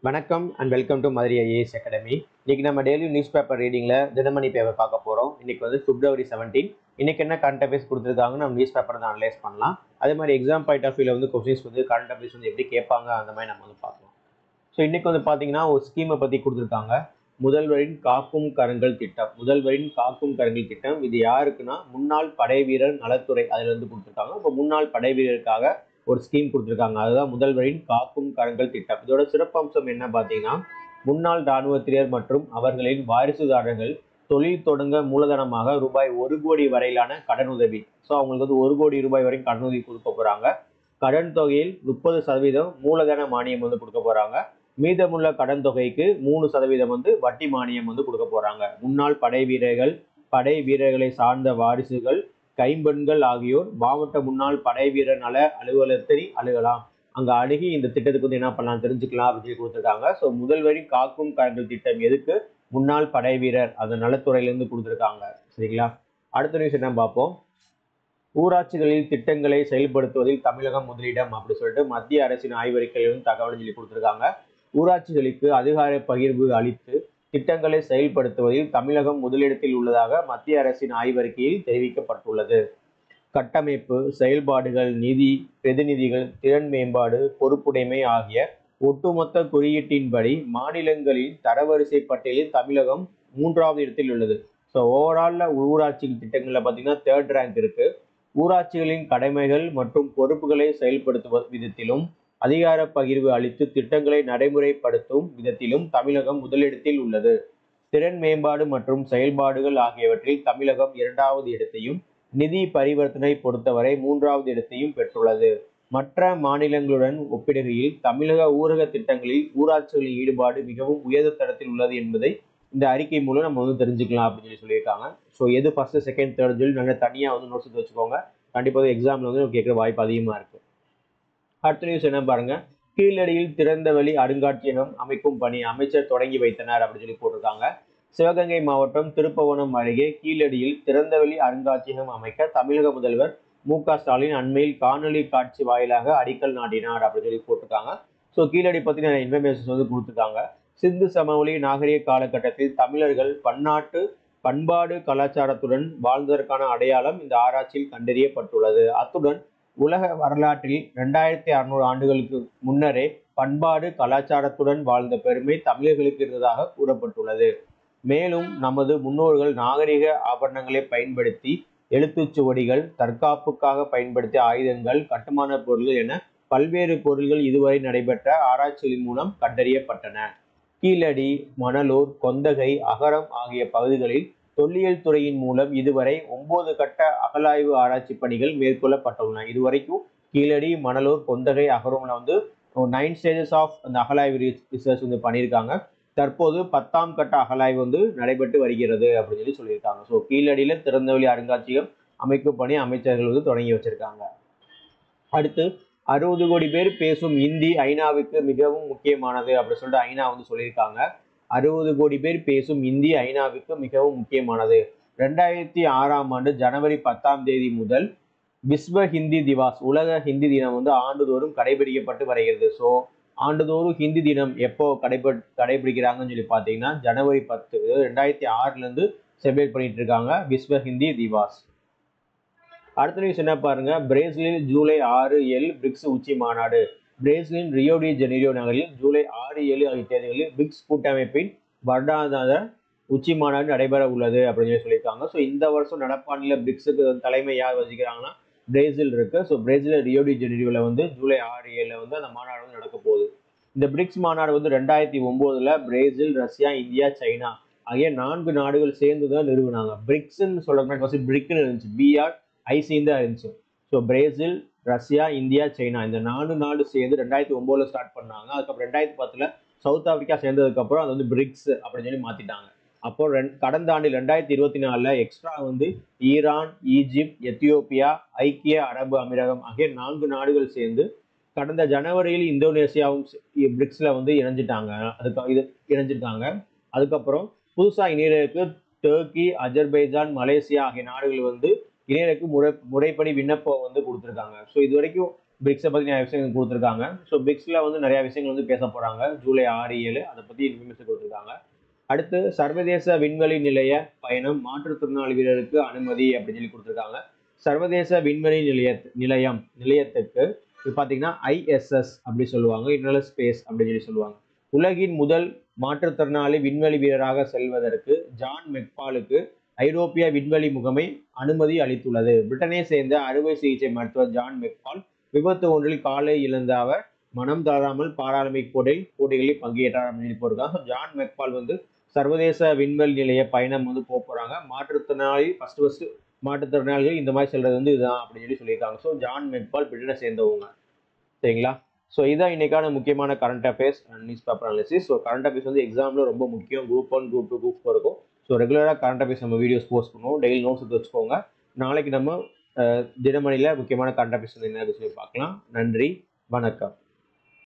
வணக்கம் and welcome to Madurai IAS academy. இன்னைக்கு நம்ம டெய்லி நியூஸ் பேப்பர் ரீடிங்ல தினமணி பேப்பர் பார்க்க போறோம். இன்னைக்கு வந்து February 17. இன்னைக்கு என்ன கரண்ட் அஃபேர்ஸ் கொடுத்துருக்காங்க நம்ம நியூஸ் பேப்பர் தான் அனலைஸ் பண்ணலாம். அதே மாதிரி எக்ஸாம் பாயிண்ட் ஆஃப் வியூல வந்து கொஸ்டின்ஸ் வந்து கரண்ட் அஃபேர்ஸ் வந்து எப்படி கேட்பாங்க அந்த மாதிரி நம்ம வந்து பார்க்கலாம். ஸோ இன்னைக்கு வந்து பார்த்தீங்கன்னா ஒரு ஸ்கீமை பற்றி கொடுத்துருக்காங்க. முதல்வரின் காக்கும் கரங்கள் திட்டம். முதல்வரின் காக்கும் கரங்கள் திட்டம் இது யாருக்குன்னா முன்னாள் படை வீரர் நலத்துறை அதுல இருந்து கொடுத்துருக்காங்க. இப்போ முன்னாள் படை வீரருக்காக ஒரு ஸ்கீம் கொடுத்துருக்காங்க. அதுதான் முதல்வரின் காக்கும் கரங்கள் திட்டம். இதோட சிறப்பம்சம் என்ன பார்த்தீங்கன்னா முன்னாள் இராணுவத்தினர் மற்றும் அவர்களின் வாரிசுதாரர்கள் தொழில் தொடங்க மூலதனமாக ரூபாய் 1 கோடி வரையிலான கடன் உதவி. ஸோ அவங்களுக்கு வந்து 1 கோடி ரூபாய் வரைக்கும் கடன் உதவி கொடுக்க போறாங்க. கடன் தொகையில் 30% மூலதன மானியம் வந்து கொடுக்க போறாங்க. மீதமுள்ள கடன் தொகைக்கு 3% வந்து வட்டி மானியம் வந்து கொடுக்க போறாங்க. முன்னாள் படை வீரர்களை சார்ந்த வாரிசுகள் கைம்பெண்கள் ஆகியோர் மாவட்ட முன்னாள் படை வீரர் நல அலுவலகத்தை அணுகலாம். அங்க அணுகி இந்த திட்டத்துக்கு வந்து என்ன பண்ணலாம் தெரிஞ்சுக்கலாம் அப்படின்னு சொல்லி கொடுத்துருக்காங்க. ஸோ முதல்வரின் காக்கும் கரங்கள் திட்டம் எதுக்கு? முன்னாள் படை வீரர் அந்த நலத்துறையிலிருந்து கொடுத்துருக்காங்க. சரிங்களா? அடுத்த நியூஸ் என்ன பார்ப்போம். ஊராட்சிகளில் திட்டங்களை செயல்படுத்துவதில் தமிழகம் முதலிடம் அப்படி சொல்லிட்டு மத்திய அரசின் ஆய்வறிக்கையில் வந்து தகவல் சொல்லி கொடுத்துருக்காங்க. ஊராட்சிகளுக்கு அதிகார பகிர்வு அளித்து திட்டங்களை செயல்படுத்துவதில் தமிழகம் முதலிடத்தில் உள்ளதாக மத்திய அரசின் ஆய்வறிக்கையில் தெரிவிக்கப்பட்டுள்ளது. கட்டமைப்பு, செயல்பாடுகள், நிதி, பிரதிநிதிகள், திறன் மேம்பாடு, பொறுப்புடைமை ஆகிய ஒட்டுமொத்த குறியீட்டின்படி மாநிலங்களின் தரவரிசை பட்டியலில் தமிழகம் 3வது இடத்தில் உள்ளது. ஸோ ஓவரால்ல ஊராட்சி திட்டங்கள்ல பார்த்தீங்கன்னா 3rd ரேங்க் இருக்கு. ஊராட்சிகளின் கடமைகள் மற்றும் பொறுப்புகளை செயல்படுத்தும் விதத்திலும் அதிகார பகிர்வு அளித்து திட்டங்களை நடைமுறைப்படுத்தும் விதத்திலும் தமிழகம் முதலிடத்தில் உள்ளது. திறன் மேம்பாடு மற்றும் செயல்பாடுகள் ஆகியவற்றில் தமிழகம் 2வது இடத்தையும் நிதி பரிவர்த்தனை பொறுத்தவரை 3வது இடத்தையும் பெற்றுள்ளது. மற்ற மாநிலங்களுடன் ஒப்பிடுகையில் தமிழக ஊரக திட்டங்களில் ஊராட்சிகளின் ஈடுபாடு மிகவும் உயர்ந்த தரத்தில் உள்ளது என்பதை இந்த அறிக்கை மூலம் நம்ம வந்து தெரிஞ்சுக்கலாம் அப்படின்னு சொல்லியிருக்காங்க. ஸோ எது ஃபர்ஸ்ட், செகண்ட், தேர்ட் சொல்லி நல்லா தனியாக வந்து நோட்ஸ் வச்சுக்கோங்க. கண்டிப்பாக எக்ஸாம்ல வந்து கேட்குற வாய்ப்பு அதிகமாக இருக்கு. அடுத்த நியூஸ் என்ன பாருங்க. கீழடியில் திறந்தவெளி அருங்காட்சியகம் அமைக்கும் பணி அமைச்சர் தொடங்கி வைத்தனர் அப்படின்னு சொல்லி போட்டிருக்காங்க. சிவகங்கை மாவட்டம் திருப்புவனம் அருகே கீழடியில் திறந்தவெளி அருங்காட்சியகம் அமைக்க தமிழக முதல்வர் மு.க. ஸ்டாலின் அண்மையில் காணொலி காட்சி வாயிலாக அடிக்கல் நாட்டினார் அப்படின்னு சொல்லி போட்டிருக்காங்க. ஸோ கீழடி பத்தி நிறைய இன்ஃபர்மேஷன்ஸ் வந்து கொடுத்துருக்காங்க. சிந்து சமவெளி நாகரிக காலகட்டத்தில் தமிழர்கள் பண்பாடு கலாச்சாரத்துடன் வாழ்ந்ததற்கான அடையாளம் இந்த ஆராய்ச்சியில் கண்டறியப்பட்டுள்ளது. அத்துடன் உலக வரலாற்றில் 2600 ஆண்டுகளுக்கு முன்னரே பண்பாடு கலாச்சாரத்துடன் வாழ்ந்த பெருமை தமிழர்களுக்கு இருந்ததாக கூறப்பட்டுள்ளது. மேலும் நமது முன்னோர்கள் நாகரிக ஆபரணங்களை பயன்படுத்தி எழுத்துச்சுவடிகள், தற்காப்புக்காக பயன்படுத்திய ஆயுதங்கள், கட்டுமான பொருள்கள் என பல்வேறு பொருள்கள் இதுவரை நடைபெற்ற ஆராய்ச்சிகளின் மூலம் கண்டறியப்பட்டன. கீழடி, மணலூர், கொந்தகை, அகரம் ஆகிய பகுதிகளில் தொல்லியல் துறையின் மூலம் இதுவரை 9 கட்ட அகழாய்வு ஆராய்ச்சி பணிகள் மேற்கொள்ளப்பட்டுள்ளன. இதுவரைக்கும் கீழடி, மணலூர், கொந்தகை, அகரம்ல வந்து 9 ஸ்டேஜஸ் ஆஃப் அந்த அகழாய்வு ரிசர்ச் வந்து பண்ணியிருக்காங்க. தற்போது 10ஆம் கட்ட அகழாய்வு வந்து நடைபெற்று வருகிறது அப்படின்னு சொல்லியிருக்காங்க. ஸோ கீழடியில திறந்தவெளி அருங்காட்சியகம் அமைக்கும் பணி அமைச்சர்கள் வந்து தொடங்கி வச்சிருக்காங்க. அடுத்து 60 கோடி பேர் பேசும் இந்தி ஐநாவுக்கு மிகவும் முக்கியமானது அப்படின்னு சொல்லிட்டு ஐநா வந்து சொல்லியிருக்காங்க. 60 கோடி பேர் பேசும் இந்தி ஐநாவுக்கு மிகவும் முக்கியமானது. 2006ஆம் ஆண்டு ஜனவரி 10ஆம் தேதி முதல் விஸ்வ ஹிந்தி திவாஸ் உலக ஹிந்தி தினம் வந்து ஆண்டுதோறும் கடைபிடிக்கப்பட்டு வருகிறது. ஸோ ஆண்டுதோறும் ஹிந்தி தினம் எப்போ கடைபிடிக்கிறாங்கன்னு சொல்லி பார்த்தீங்கன்னா ஜனவரி 10 2006 செலிப்ரேட் பண்ணிட்டு இருக்காங்க விஸ்வ ஹிந்தி திவாஸ். அடுத்த நியூஸ் என்ன பாருங்க. பிரேசிலில் ஜூலை 6-7 பிரிக்ஸ் உச்சி மாநாடு. பிரேசிலின் ரியோ டி ஜெனீரோ நகரில் ஜூலை 6-7 ஆகிய தேதிகளில் பிரிக்ஸ் கூட்டமைப்பின் வருடாந்திர உச்சி மாநாடு நடைபெற உள்ளது அப்படின்னு சொல்லியிருக்காங்க. ஸோ இந்த வருஷம் நடப்பாண்டில் பிரிக்ஸுக்கு தலைமை யார் வகிக்கிறாங்கன்னா பிரேசில் இருக்கு. ஸோ பிரேசில் ரியோ டி ஜெனீரோல வந்து ஜூலை 6-7 வந்து அந்த மாநாடு வந்து நடக்க போகுது. இந்த பிரிக்ஸ் மாநாடு வந்து 2009 பிரேசில், ரஷ்யா, இந்தியா, சைனா ஆகிய 4 நாடுகள் சேர்ந்து தான் நிறுவனாங்க. பிரிக்ஸ்ன்னு சொல்றது பிரிக்னு இருந்துச்சு, BRIC தான் இருந்துச்சு. So Brazil, Russia, India, China இந்த 4 நாடு சேர்ந்து 2009 ஸ்டார்ட் பண்ணாங்க. அதுக்கப்புறம் 2010 சவுத் ஆப்பிரிக்கா சேர்ந்ததுக்கு அப்புறம் அது வந்து பிரிக்ஸ் அப்படின்னு சொல்லி மாத்திட்டாங்க. அப்போ கடந்த ஆண்டு 2024 எக்ஸ்ட்ரா வந்து ஈரான், ஈஜிப்ட், எத்தியோப்பியா, ஐக்கிய அரபு அமீரகம் ஆகிய 4 நாடுகள் சேர்ந்து கடந்த ஜனவரியில் இந்தோனேசியாவும் பிரிக்ஸ்ல வந்து இணைஞ்சிருக்காங்க. அதுக்கப்புறம் புதுசா இணையருக்கு டர்க்கி, அஜர்பைஜான், மலேசியா ஆகிய நாடுகள் வந்து இணையருக்கு முறைப்படி விண்ணப்பம் வந்து கொடுத்துருக்காங்க. ஸோ இது வரைக்கும் பிரிக்ஸை பற்றி நிறைய விஷயங்கள் கொடுத்துருக்காங்க. ஸோ பிரிக்ஸில் வந்து நிறைய விஷயங்கள் வந்து பேச போகிறாங்க. ஜூலை 6, 7 அதை பற்றி இன்ஃபர்மேஷன் கொடுத்துருக்காங்க. அடுத்து சர்வதேச விண்வெளி நிலைய பயணம் மாற்றுத்திறனாளி வீரருக்கு அனுமதி அப்படின்னு சொல்லி கொடுத்துருக்காங்க. சர்வதேச விண்வெளி நிலையத்துக்கு இப்போ பார்த்தீங்கன்னா ISS அப்படி சொல்லுவாங்க, இன்டர்னல் ஸ்பேஸ் அப்படின்னு சொல்லி சொல்லுவாங்க. உலகின் முதல் மாற்றுத்திறனாளி விண்வெளி வீரராக செல்வதற்கு ஜான் மெக்பாலுக்கு ஐரோப்பிய விண்வெளி முகமை அனுமதி அளித்துள்ளது. பிரிட்டனை சேர்ந்த அறுவை சிகிச்சை மருத்துவர் ஜான் மெக்பால் விபத்து ஒன்றில் காலை இழந்த அவர் மனம் தளராமல் பாராலிம்பிக் போட்டிகளில் பங்கேற்றார் அப்படின்னு போயிருக்காங்க. ஜான் மெக்பால் வந்து சர்வதேச விண்வெளி நிலைய பயணம் வந்து போறாங்க. மாற்றுத்திறனாளி ஃபர்ஸ்ட் மாற்றுத்திறனாளிகள் இந்த மாதிரி செல்றது வந்து இதுதான் அப்படின்னு சொல்லி சொல்லியிருக்காங்க. ஸோ ஜான் மெக்பால் பிரிட்டனை சேர்ந்தவங்க. சரிங்களா? ஸோ இதான் இன்னைக்கான முக்கியமான current affairs and news paper analysis. So current affairs வந்து எக்ஸாமில் ரொம்ப முக்கியம். குரூப் 1, குரூப் 2, குரூப் 4 இருக்கும். ஸோ ரெகுலராக கரண்ட் அஃபேர்ஸ் நம்ம வீடியோஸ் போஸ்ட் பண்ணுவோம். டெய்லி நோட்ஸ் எடுத்து வச்சுக்கோங்க. நாளைக்கு நம்ம தினமணியில் முக்கியமான கரண்ட் அஃபேர்ஸ் என்ன சொல்லி பார்க்கலாம். நன்றி, வணக்கம்.